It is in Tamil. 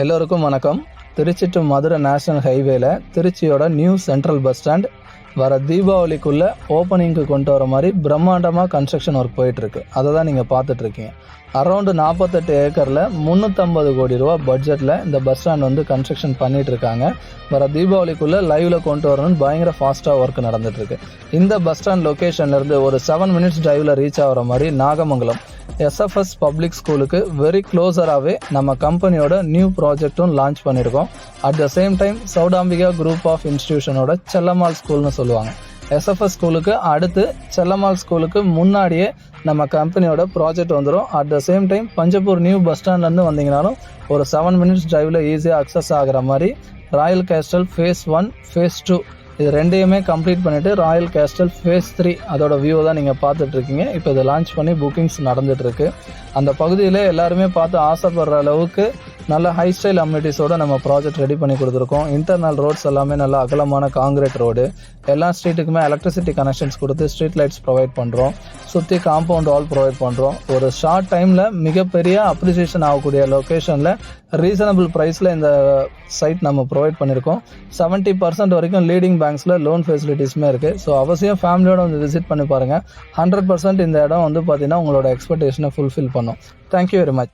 எல்லோருக்கும் வணக்கம். திருச்சி டு மதுரை நேஷனல் ஹைவேல திருச்சியோட நியூ சென்ட்ரல் பஸ் ஸ்டாண்ட் வர தீபாவளிக்குள்ளே ஓப்பனிங்க்கு கொண்டு வர மாதிரி பிரம்மாண்டமாக கன்ஸ்ட்ரக்ஷன் ஒர்க் போயிட்டுருக்கு. அதை தான் நீங்கள் பார்த்துட்ருக்கீங்க. அரௌண்டு 48 ஏக்கரில் 350 கோடி ரூபா பட்ஜெட்டில் இந்த பஸ் ஸ்டாண்ட் வந்து கன்ஸ்ட்ரக்ஷன் பண்ணிகிட்ருக்காங்க. வர தீபாவளிக்குள்ளே லைவில் கொண்டு வரணும்னு பயங்கர ஃபாஸ்ட்டாக ஒர்க் நடந்துகிட்ருக்கு. இந்த பஸ் ஸ்டாண்ட் லொக்கேஷன்லேருந்து ஒரு 7 minutes டிரைவில் ரீச் ஆகிற மாதிரி நாகமங்கலம் எஸ்எஃப்எஸ் பப்ளிக் ஸ்கூலுக்கு வெரி க்ளோஸராகவே நம்ம கம்பெனியோட நியூ ப்ராஜெக்டும் லான்ச் பண்ணியிருக்கோம். At the same time Chowdambika group of இன்ஸ்டிடியூஷனோட செல்லம்மாள் ஸ்கூல்னு சொல்லுவாங்க. எஸ்எஃப்எஸ் ஸ்கூலுக்கு அடுத்து செல்லம்மாள் ஸ்கூலுக்கு முன்னாடியே நம்ம கம்பெனியோட ப்ராஜெக்ட் வந்துடும். At the same time Panjapur new bus ஸ்டாண்ட்லேருந்து வந்தீங்கனாலும் ஒரு 7 minutes டிரைவில் ஈஸியாக அக்சஸ் ஆகிற மாதிரி ராயல் கேஸ்டல் ஃபேஸ் 1 ஃபேஸ் 2 இது ரெண்டையுமே கம்ப்ளீட் பண்ணிவிட்டு ராயல் கேஸ்டல் ஃபேஸ் 3 அதோட வியூவை தான் நீங்கள் பார்த்துட்ருக்கீங்க. இப்போ இதை லான்ச் பண்ணி புக்கிங்ஸ் நடந்துகிட்ருக்கு. அந்த பகுதியில் எல்லாருமே பார்த்து ஆசைப்படுற அளவுக்கு நல்ல ஹை ஸ்டைல் அம்யூனிட்டிஸோடு நம்ம ப்ராஜெக்ட் ரெடி பண்ணி கொடுத்துருக்கோம். இன்டர்னல் ரோட்ஸ் எல்லாமே நல்ல அகலமான காங்கிரீட் ரோடு, எல்லா ஸ்ட்ரீட்டுக்குமே எலக்ட்ரிசிட்டி கனெக்ஷன்ஸ் கொடுத்து ஸ்ட்ரீட் லைட்ஸ் ப்ரொவைட் பண்ணுறோம். சுற்றி காம்பவுண்ட் வால் ப்ரொவைட் பண்ணுறோம். ஒரு ஷார்ட் டைமில் மிகப்பெரிய அப்ரிசியேஷன் ஆகக்கூடிய லொக்கேஷனில் ரீசனபிள் ப்ரைஸில் இந்த சைட் நம்ம ப்ரொவைட் பண்ணியிருக்கோம். 70% வரைக்கும் லீடிங் பேங்க்ஸில் லோன் ஃபெசிலிட்டிஸுமே இருக்குது. ஸோ அவசியம் ஃபேமிலியோட வந்து விசிட் பண்ணி பாருங்கள். 100% இந்த இடம் வந்து பார்த்திங்கன்னா உங்களோட எக்ஸ்பெக்டேஷனை ஃபுல்ஃபில் பண்ணும். Thank you very much.